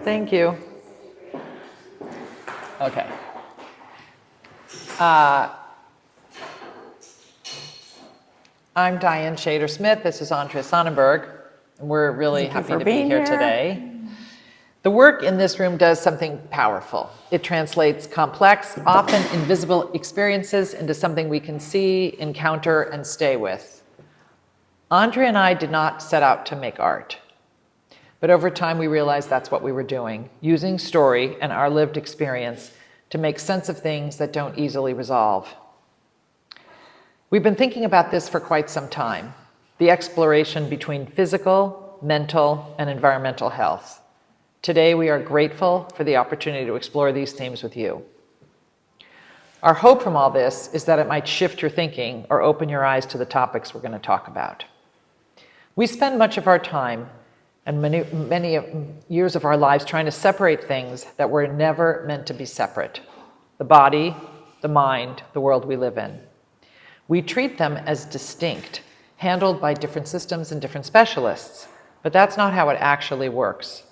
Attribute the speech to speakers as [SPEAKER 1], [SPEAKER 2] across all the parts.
[SPEAKER 1] Thank you. Okay. I'm Diane Shader-Smith. This is Andrea Sonnenberg. And we're really happy to be here today. The work in this room does something powerful. It translates complex, often invisible experiences into something we can see, encounter, and stay with. Andrea and I did not set out to make art. But over time, we realized that's what we were doing, using story and our lived experience to make sense of things that don't easily resolve. We've been thinking about this for quite some time, the exploration between physical, mental, and environmental health. Today, we are grateful for the opportunity to explore these themes with you. Our hope from all this is that it might shift your thinking or open your eyes to the topics we're going to talk about. We spend much of our time and many years of our lives trying to separate things that were never meant to be separate: the body, the mind, the world we live in. We treat them as distinct, handled by different systems and different specialists, but that's not how it actually works.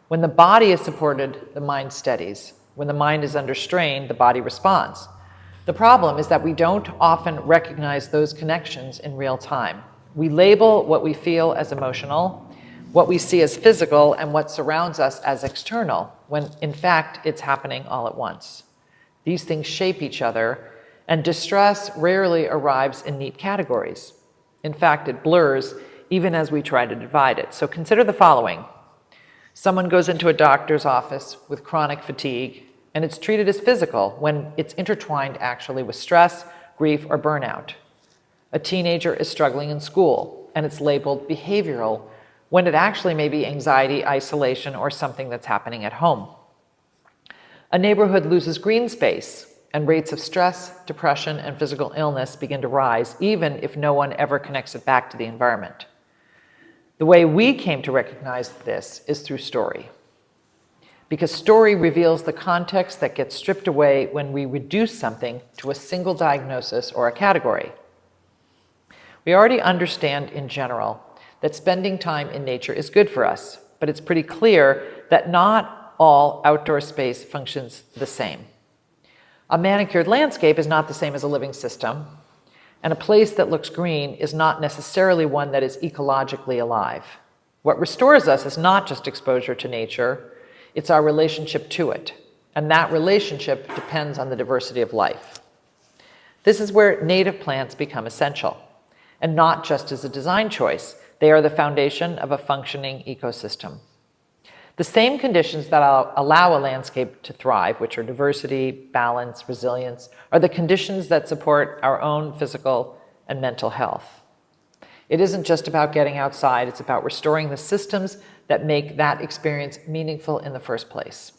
[SPEAKER 1] When the body is supported, the mind steadies. When the mind is under strain, the body responds. The problem is that we don't often recognize those connections in real time. We label what we feel as emotional, what we see as physical, and what surrounds us as external, when in fact it's happening all at once. These things shape each other, and distress rarely arrives in neat categories. In fact, it blurs even as we try to divide it. So consider the following. Someone goes into a doctor's office with chronic fatigue, and it's treated as physical when it's intertwined actually with stress, grief, or burnout. A teenager is struggling in school, and it's labeled behavioral when it actually may be anxiety, isolation, or something that's happening at home. A neighborhood loses green space, and rates of stress, depression, and physical illness begin to rise, even if no one ever connects it back to the environment. The way we came to recognize this is through story. Because story reveals the context that gets stripped away when we reduce something to a single diagnosis or a category. We already understand in general that spending time in nature is good for us, but it's pretty clear that not all outdoor space functions the same. A manicured landscape is not the same as a living system, and a place that looks green is not necessarily one that is ecologically alive. What restores us is not just exposure to nature, it's our relationship to it, and that relationship depends on the diversity of life. This is where native plants become essential, and not just as a design choice. They are the foundation of a functioning ecosystem. The same conditions that allow a landscape to thrive, which are diversity, balance, resilience, are the conditions that support our own physical and mental health. It isn't just about getting outside, it's about restoring the systems that make that experience meaningful in the first place.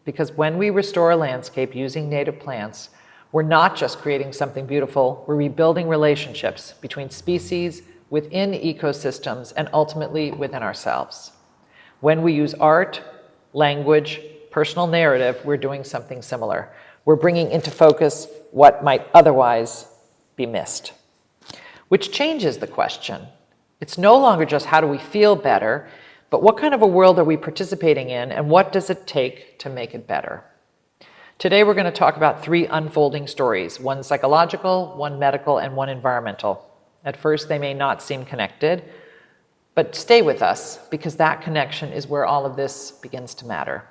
[SPEAKER 1] Because when we restore a landscape using native plants, we're not just creating something beautiful, we're rebuilding relationships between species, within ecosystems, and ultimately within ourselves. When we use art, language, personal narrative, we're doing something similar. We're bringing into focus what might otherwise be missed. Which changes the question. It's no longer just how do we feel better, but what kind of a world are we participating in, and what does it take to make it better? Today we're going to talk about 3 unfolding stories, one psychological, one medical, and one environmental. At first they may not seem connected, but stay with us, because that connection is where all of this begins to matter.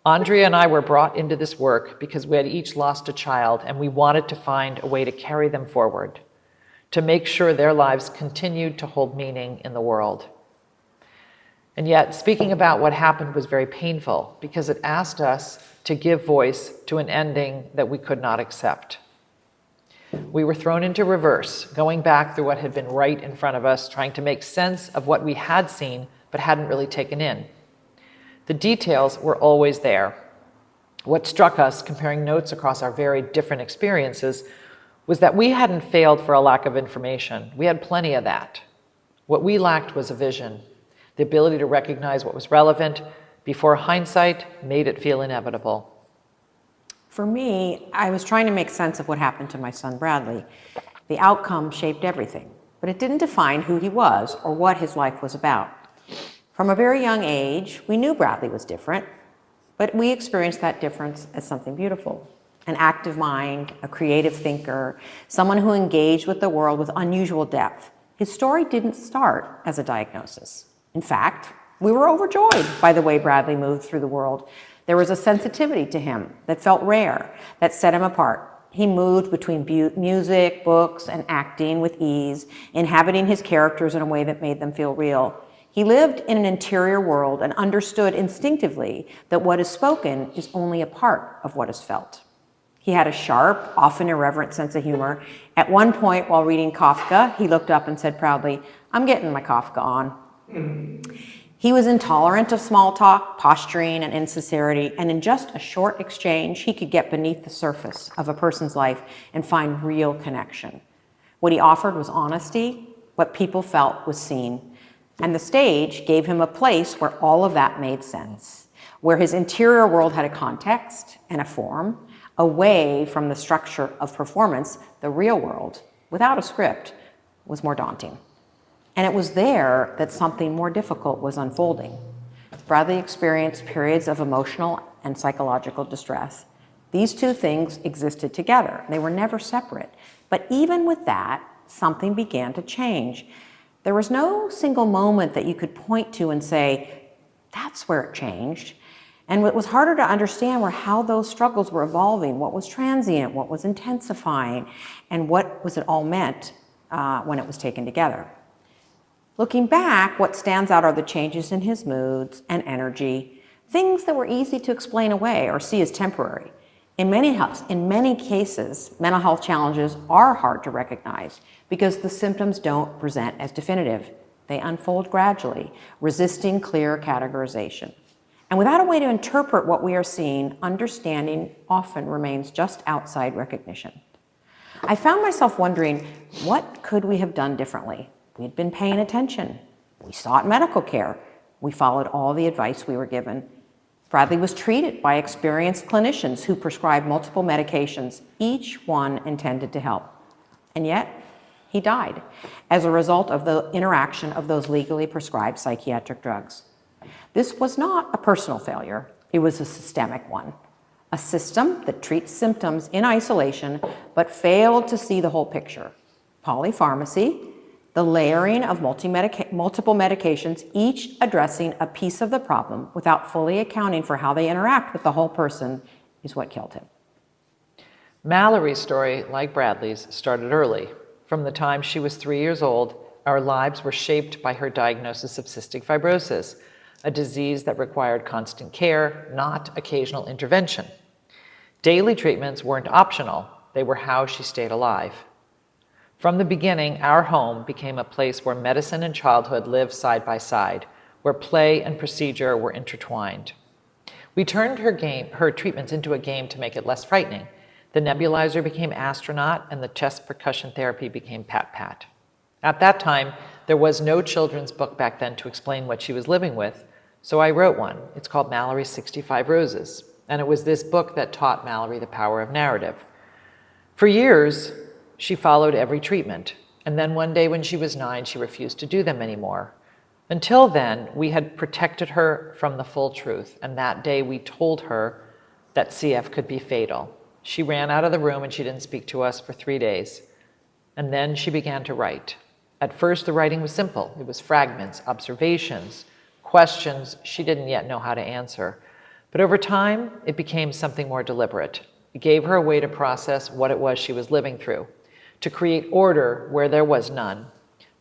[SPEAKER 1] Andrea and I were brought into this work because we had each lost a child, and we wanted to find a way to carry them forward, to make sure their lives continued to hold meaning in the world. And yet, speaking about what happened was very painful, because it asked us to give voice to an ending that we could not accept. We were thrown into reverse, going back through what had been right in front of us, trying to make sense of what we had seen but hadn't really taken in. The details were always there. What struck us, comparing notes across our very different experiences, was that we hadn't failed for a lack of information. We had plenty of that. What we lacked was a vision, the ability to recognize what was relevant before hindsight made it feel inevitable.
[SPEAKER 2] For me, I was trying to make sense of what happened to my son Bradley. The outcome shaped everything, but it didn't define who he was or what his life was about. From a very young age, we knew Bradley was different, but we experienced that difference as something beautiful. An active mind, a creative thinker, someone who engaged with the world with unusual depth. His story didn't start as a diagnosis. In fact, we were overjoyed by the way Bradley moved through the world. There was a sensitivity to him that felt rare, that set him apart. He moved between music, books, and acting with ease, inhabiting his characters in a way that made them feel real. He lived in an interior world and understood instinctively that what is spoken is only a part of what is felt. He had a sharp, often irreverent sense of humor. At one point while reading Kafka, he looked up and said proudly, "I'm getting my Kafka on." He was intolerant of small talk, posturing, and insincerity, and in just a short exchange, he could get beneath the surface of a person's life and find real connection. What he offered was honesty. What people felt was seen. And the stage gave him a place where all of that made sense, where his interior world had a context and a form. Away from the structure of performance, the real world, without a script, was more daunting. And it was there that something more difficult was unfolding. Bradley experienced periods of emotional and psychological distress. These two things existed together. They were never separate. But even with that, something began to change. There was no single moment that you could point to and say, that's where it changed. And what was harder to understand were how those struggles were evolving, what was transient, what was intensifying, and what was it all meant when it was taken together. Looking back, what stands out are the changes in his moods and energy, things that were easy to explain away or see as temporary. In many cases, mental health challenges are hard to recognize because the symptoms don't present as definitive. They unfold gradually, resisting clear categorization. And without a way to interpret what we are seeing, understanding often remains just outside recognition. I found myself wondering, what could we have done differently? We'd been paying attention. We sought medical care. We followed all the advice we were given. Bradley was treated by experienced clinicians who prescribed multiple medications, each one intended to help. And yet, he died as a result of the interaction of those legally prescribed psychiatric drugs. This was not a personal failure, it was a systemic one. A system that treats symptoms in isolation, but failed to see the whole picture. Polypharmacy, the layering of multiple medications, each addressing a piece of the problem without fully accounting for how they interact with the whole person, is what killed him.
[SPEAKER 1] Mallory's story, like Bradley's, started early. From the time she was 3 years old, our lives were shaped by her diagnosis of cystic fibrosis, a disease that required constant care, not occasional intervention. Daily treatments weren't optional, they were how she stayed alive. From the beginning, our home became a place where medicine and childhood lived side by side, where play and procedure were intertwined. We turned her treatments into a game to make it less frightening. The nebulizer became astronaut, and the chest percussion therapy became pat-pat. At that time, there was no children's book back then to explain what she was living with, so I wrote one. It's called Mallory's 65 Roses, and it was this book that taught Mallory the power of narrative. For years, she followed every treatment, and then one day when she was 9, she refused to do them anymore. Until then, we had protected her from the full truth, and that day we told her that CF could be fatal. She ran out of the room and she didn't speak to us for 3 days. And then she began to write. At first, the writing was simple. It was fragments, observations, questions she didn't yet know how to answer. But over time, it became something more deliberate. It gave her a way to process what it was she was living through, to create order where there was none,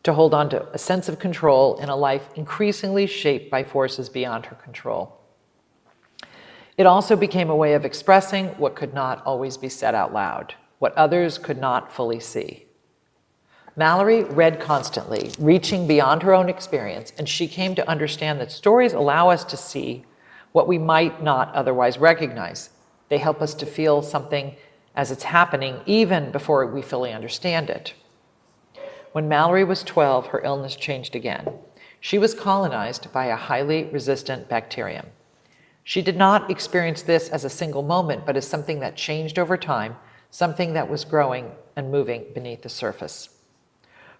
[SPEAKER 1] to hold on to a sense of control in a life increasingly shaped by forces beyond her control. It also became a way of expressing what could not always be said out loud, what others could not fully see. Mallory read constantly, reaching beyond her own experience, and she came to understand that stories allow us to see what we might not otherwise recognize. They help us to feel something as it's happening, even before we fully understand it. When Mallory was 12, her illness changed again. She was colonized by a highly resistant bacterium. She did not experience this as a single moment, but as something that changed over time, something that was growing and moving beneath the surface.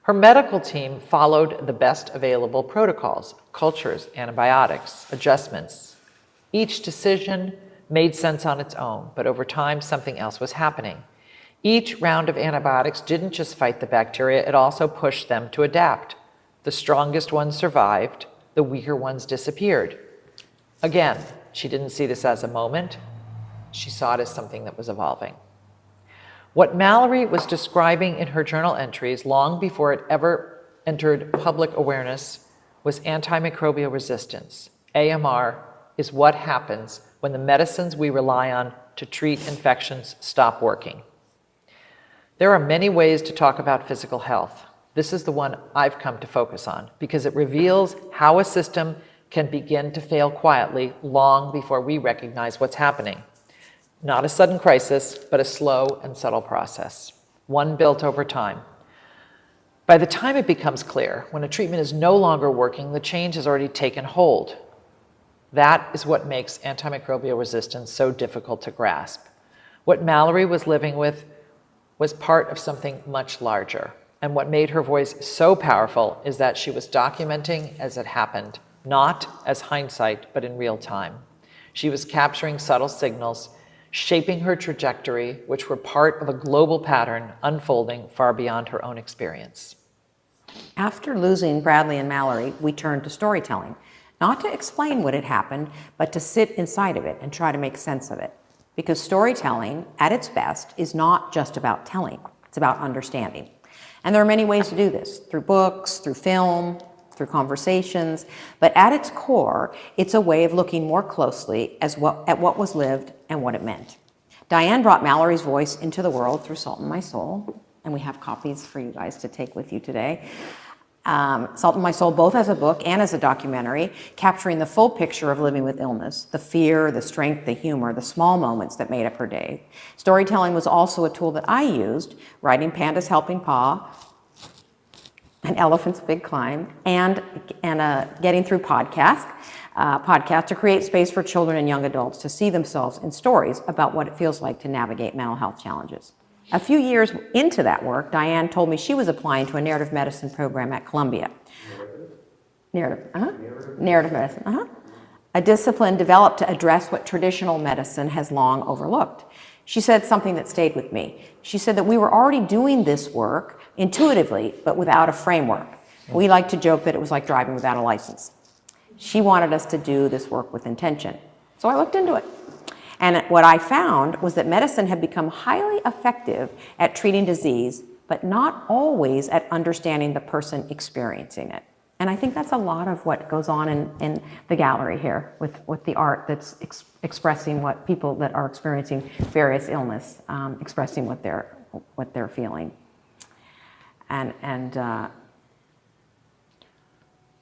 [SPEAKER 1] Her medical team followed the best available protocols, cultures, antibiotics, adjustments. Each decision made sense on its own, but over time, something else was happening. Each round of antibiotics didn't just fight the bacteria, it also pushed them to adapt. The strongest ones survived, the weaker ones disappeared. Again, she didn't see this as a moment, she saw it as something that was evolving. What Mallory was describing in her journal entries long before it ever entered public awareness was antimicrobial resistance. AMR is what happens when the medicines we rely on to treat infections stop working. There are many ways to talk about physical health. This is the one I've come to focus on because it reveals how a system can begin to fail quietly long before we recognize what's happening. Not a sudden crisis, but a slow and subtle process, one built over time. By the time it becomes clear, when a treatment is no longer working, the change has already taken hold. That is what makes antimicrobial resistance so difficult to grasp. What Mallory was living with was part of something much larger. And what made her voice so powerful is that she was documenting as it happened, not as hindsight, but in real time. She was capturing subtle signals, shaping her trajectory, which were part of a global pattern unfolding far beyond her own experience.
[SPEAKER 2] After losing Bradley and Mallory, we turned to storytelling, not to explain what had happened, but to sit inside of it and try to make sense of it. Because storytelling, at its best, is not just about telling, it's about understanding. And there are many ways to do this, through books, through film, through conversations, but at its core, it's a way of looking more closely at what was lived and what it meant. Diane brought Mallory's voice into the world through Salt in My Soul, and we have copies for you guys to take with you today. Salt in My Soul, both as a book and as a documentary, capturing the full picture of living with illness, the fear, the strength, the humor, the small moments that made up her day. Storytelling was also a tool that I used, writing Panda's Helping Paw, An Elephant's Big Climb, and getting through podcast to create space for children and young adults to see themselves in stories about what it feels like to navigate mental health challenges. A few years into that work, Diane told me she was applying to a narrative medicine program at Columbia. Narrative medicine, a discipline developed to address what traditional medicine has long overlooked. She said something that stayed with me. She said that we were already doing this work intuitively, but without a framework. We like to joke that it was like driving without a license. She wanted us to do this work with intention. So I looked into it. And what I found was that medicine had become highly effective at treating disease, but not always at understanding the person experiencing it. And I think that's a lot of what goes on in the gallery here with the art that's expressing what people that are experiencing various illness, expressing what they're feeling.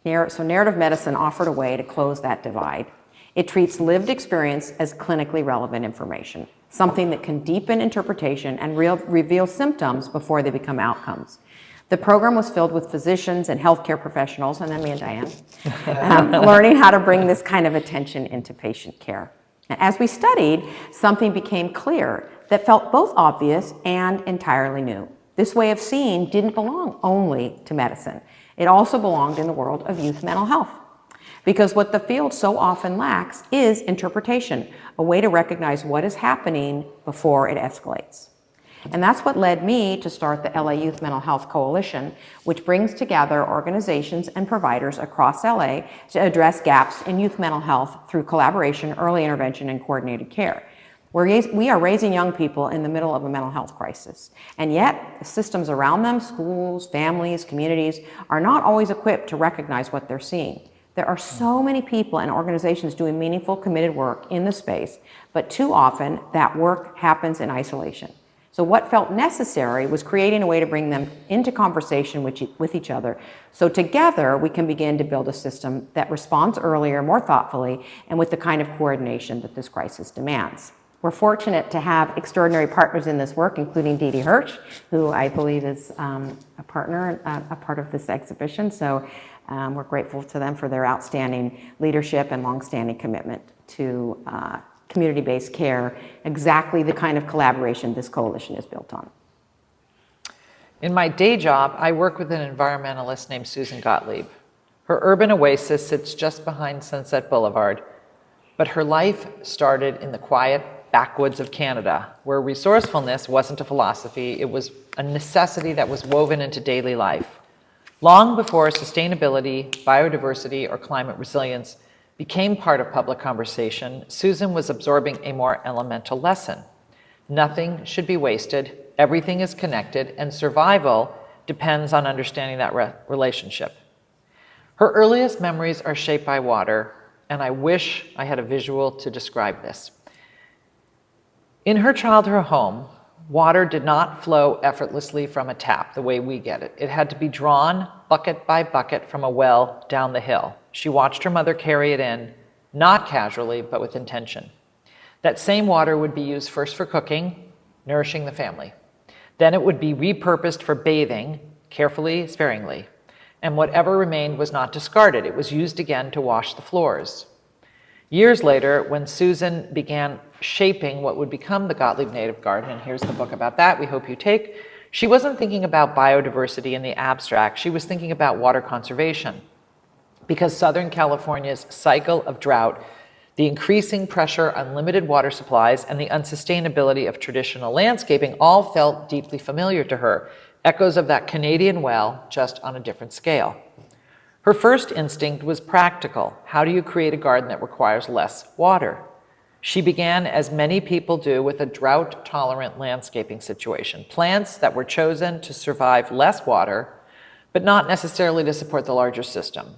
[SPEAKER 2] So narrative medicine offered a way to close that divide. It treats lived experience as clinically relevant information, something that can deepen interpretation and reveal symptoms before they become outcomes. The program was filled with physicians and healthcare professionals, and then me and Diane, learning how to bring this kind of attention into patient care. And as we studied, something became clear that felt both obvious and entirely new. This way of seeing didn't belong only to medicine. It also belonged in the world of youth mental health. Because what the field so often lacks is interpretation, a way to recognize what is happening before it escalates. And that's what led me to start the LA Youth Mental Health Coalition, which brings together organizations and providers across LA to address gaps in youth mental health through collaboration, early intervention, and coordinated care. We are raising young people in the middle of a mental health crisis. And yet, the systems around them, schools, families, communities, are not always equipped to recognize what they're seeing. There are so many people and organizations doing meaningful, committed work in the space, but too often that work happens in isolation. So what felt necessary was creating a way to bring them into conversation with each other, so together we can begin to build a system that responds earlier, more thoughtfully, and with the kind of coordination that this crisis demands. We're fortunate to have extraordinary partners in this work, including Dee Dee Hirsch, who I believe is a partner, a part of this exhibition. So we're grateful to them for their outstanding leadership and longstanding commitment to community-based care, exactly the kind of collaboration this coalition is built on.
[SPEAKER 1] In my day job, I work with an environmentalist named Susan Gottlieb. Her urban oasis sits just behind Sunset Boulevard, but her life started in the quiet backwoods of Canada, where resourcefulness wasn't a philosophy, it was a necessity that was woven into daily life. Long before sustainability, biodiversity, or climate resilience became part of public conversation, Susan was absorbing a more elemental lesson. Nothing should be wasted, everything is connected, and survival depends on understanding that relationship. Her earliest memories are shaped by water, and I wish I had a visual to describe this. In her childhood home, water did not flow effortlessly from a tap the way we get it. It had to be drawn bucket by bucket from a well down the hill. She watched her mother carry it in, not casually, but with intention. That same water would be used first for cooking, nourishing the family. Then it would be repurposed for bathing, carefully, sparingly. And whatever remained was not discarded. It was used again to wash the floors. Years later, when Susan began shaping what would become the Gottlieb Native Garden, and here's the book about that we hope you take, she wasn't thinking about biodiversity in the abstract. She was thinking about water conservation. Because Southern California's cycle of drought, the increasing pressure on limited water supplies, and the unsustainability of traditional landscaping all felt deeply familiar to her, echoes of that Canadian well, just on a different scale. Her first instinct was practical. How do you create a garden that requires less water? She began, as many people do, with a drought-tolerant landscaping situation. Plants that were chosen to survive less water, but not necessarily to support the larger system.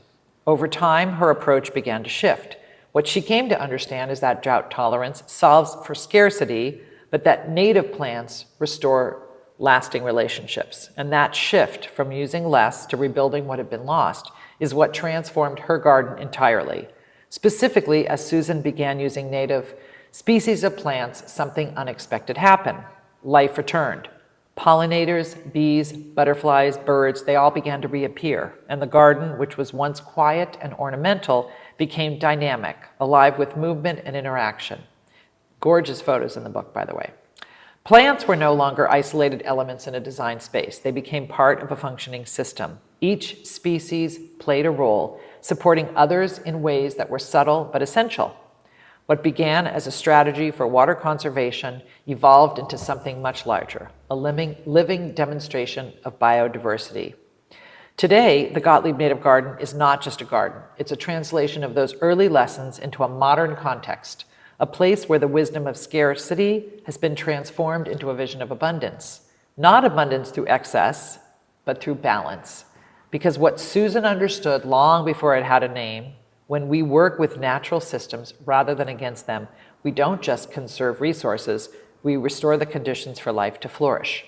[SPEAKER 1] Over time, her approach began to shift. What she came to understand is that drought tolerance solves for scarcity, but that native plants restore lasting relationships. And that shift from using less to rebuilding what had been lost is what transformed her garden entirely. Specifically, as Susan began using native species of plants, something unexpected happened. Life returned. Pollinators, bees, butterflies, birds, they all began to reappear. And the garden, which was once quiet and ornamental, became dynamic, alive with movement and interaction. Gorgeous photos in the book, by the way. Plants were no longer isolated elements in a design space. They became part of a functioning system. Each species played a role, supporting others in ways that were subtle but essential. What began as a strategy for water conservation evolved into something much larger, a living demonstration of biodiversity. Today, the Gottlieb Native Garden is not just a garden. It's a translation of those early lessons into a modern context, a place where the wisdom of scarcity has been transformed into a vision of abundance. Not abundance through excess, but through balance. Because what Susan understood long before it had a name, when we work with natural systems rather than against them, we don't just conserve resources, we restore the conditions for life to flourish.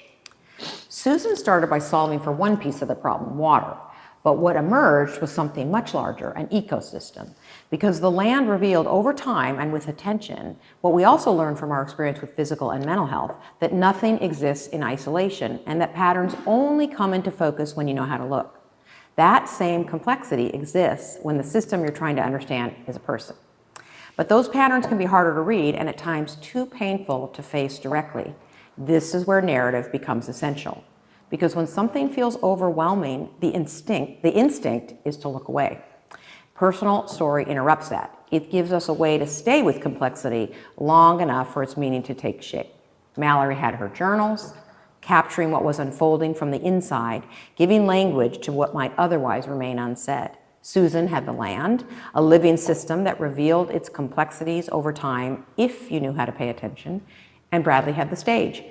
[SPEAKER 2] Susan started by solving for one piece of the problem, water. But what emerged was something much larger, an ecosystem. Because the land revealed over time and with attention, what we also learned from our experience with physical and mental health, that nothing exists in isolation and that patterns only come into focus when you know how to look. That same complexity exists when the system you're trying to understand is a person. But those patterns can be harder to read and at times too painful to face directly. This is where narrative becomes essential. Because when something feels overwhelming, the instinct is to look away. Personal story interrupts that. It gives us a way to stay with complexity long enough for its meaning to take shape. Mallory had her journals, capturing what was unfolding from the inside, giving language to what might otherwise remain unsaid. Susan had the land, a living system that revealed its complexities over time if you knew how to pay attention, and Bradley had the stage.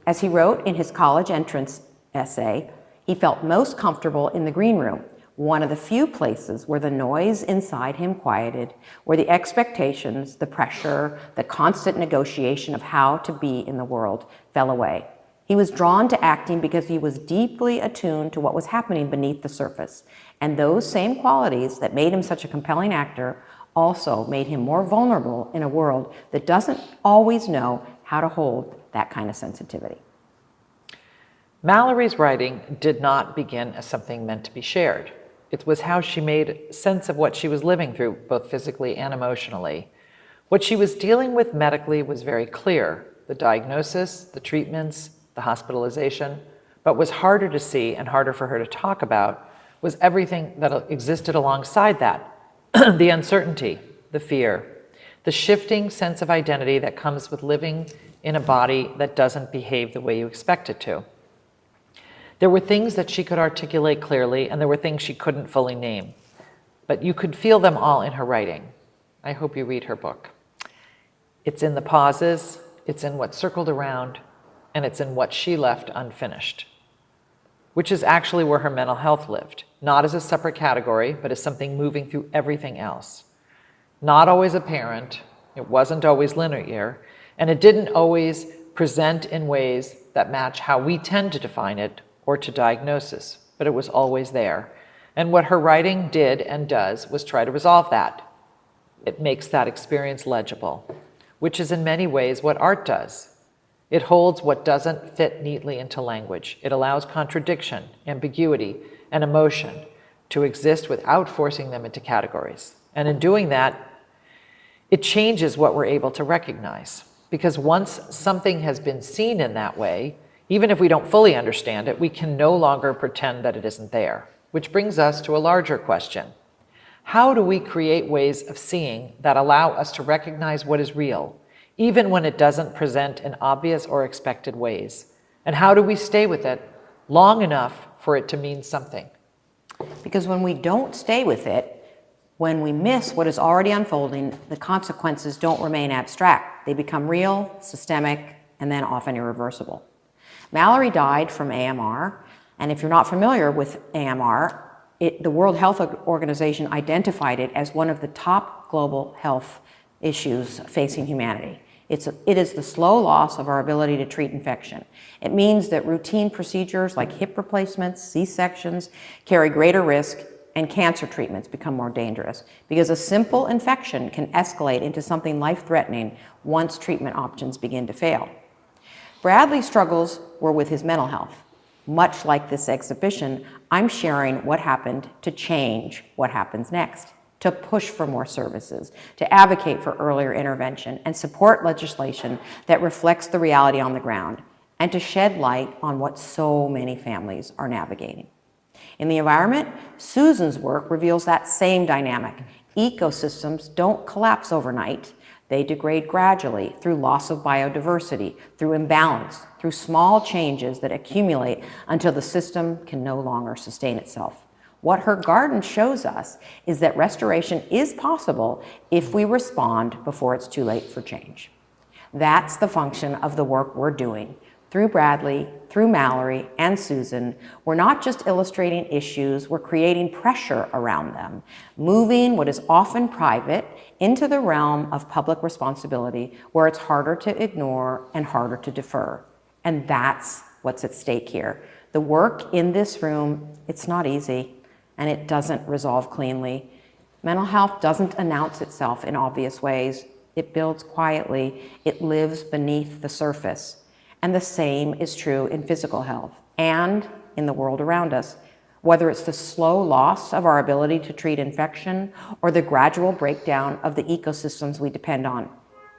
[SPEAKER 2] As he wrote in his college entrance essay, he felt most comfortable in the green room, one of the few places where the noise inside him quieted, where the expectations, the pressure, the constant negotiation of how to be in the world fell away. He was drawn to acting because he was deeply attuned to what was happening beneath the surface. And those same qualities that made him such a compelling actor also made him more vulnerable in a world that doesn't always know how to hold that kind of sensitivity.
[SPEAKER 1] Mallory's writing did not begin as something meant to be shared. It was how she made sense of what she was living through, both physically and emotionally. What she was dealing with medically was very clear: the diagnosis, the treatments, the hospitalization, but was harder to see and harder for her to talk about was everything that existed alongside that. The uncertainty, the fear, the shifting sense of identity that comes with living in a body that doesn't behave the way you expect it to. There were things that she could articulate clearly, and there were things she couldn't fully name, but you could feel them all in her writing. I hope you read her book. It's in the pauses, it's in what circled around, and it's in what she left unfinished, which is actually where her mental health lived, not as a separate category, but as something moving through everything else. Not always apparent, it wasn't always linear, and it didn't always present in ways that match how we tend to define it or to diagnosis, but it was always there. And what her writing did and does was try to resolve that. It makes that experience legible, which is in many ways what art does. It holds what doesn't fit neatly into language. It allows contradiction, ambiguity, and emotion to exist without forcing them into categories. And in doing that, it changes what we're able to recognize. Because once something has been seen in that way, even if we don't fully understand it, we can no longer pretend that it isn't there. Which brings us to a larger question. How do we create ways of seeing that allow us to recognize what is real, even when it doesn't present in obvious or expected ways? And how do we stay with it long enough for it to mean something?
[SPEAKER 2] Because when we don't stay with it, when we miss what is already unfolding, the consequences don't remain abstract. They become real, systemic, and then often irreversible. Mallory died from AMR, and if you're not familiar with AMR, the World Health Organization identified it as one of the top global health issues facing humanity. It is the slow loss of our ability to treat infection. It means that routine procedures like hip replacements, C-sections carry greater risk, and cancer treatments become more dangerous because a simple infection can escalate into something life-threatening once treatment options begin to fail. Bradley's struggles were with his mental health. Much like this exhibition, I'm sharing what happened to change what happens next, to push for more services, to advocate for earlier intervention, and support legislation that reflects the reality on the ground, and to shed light on what so many families are navigating. In the environment, Susan's work reveals that same dynamic. Ecosystems don't collapse overnight. They degrade gradually through loss of biodiversity, through imbalance, through small changes that accumulate until the system can no longer sustain itself. What her garden shows us is that restoration is possible if we respond before it's too late for change. That's the function of the work we're doing. Through Bradley, through Mallory, and Susan, we're not just illustrating issues, we're creating pressure around them, moving what is often private into the realm of public responsibility where it's harder to ignore and harder to defer. And that's what's at stake here. The work in this room, it's not easy, and it doesn't resolve cleanly. Mental health doesn't announce itself in obvious ways. It builds quietly. It lives beneath the surface. And the same is true in physical health and in the world around us, whether it's the slow loss of our ability to treat infection or the gradual breakdown of the ecosystems we depend on.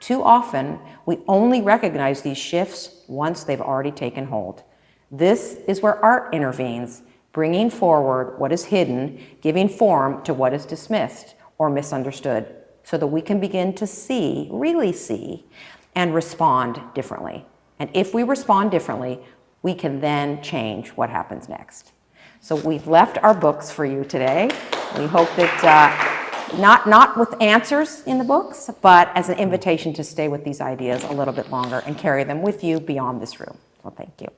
[SPEAKER 2] Too often, we only recognize these shifts once they've already taken hold. This is where art intervenes, bringing forward what is hidden, giving form to what is dismissed or misunderstood, so that we can begin to see, really see, and respond differently. And if we respond differently, we can then change what happens next. So we've left our books for you today. We hope that not with answers in the books, but as an invitation to stay with these ideas a little bit longer and carry them with you beyond this room. Well, thank you.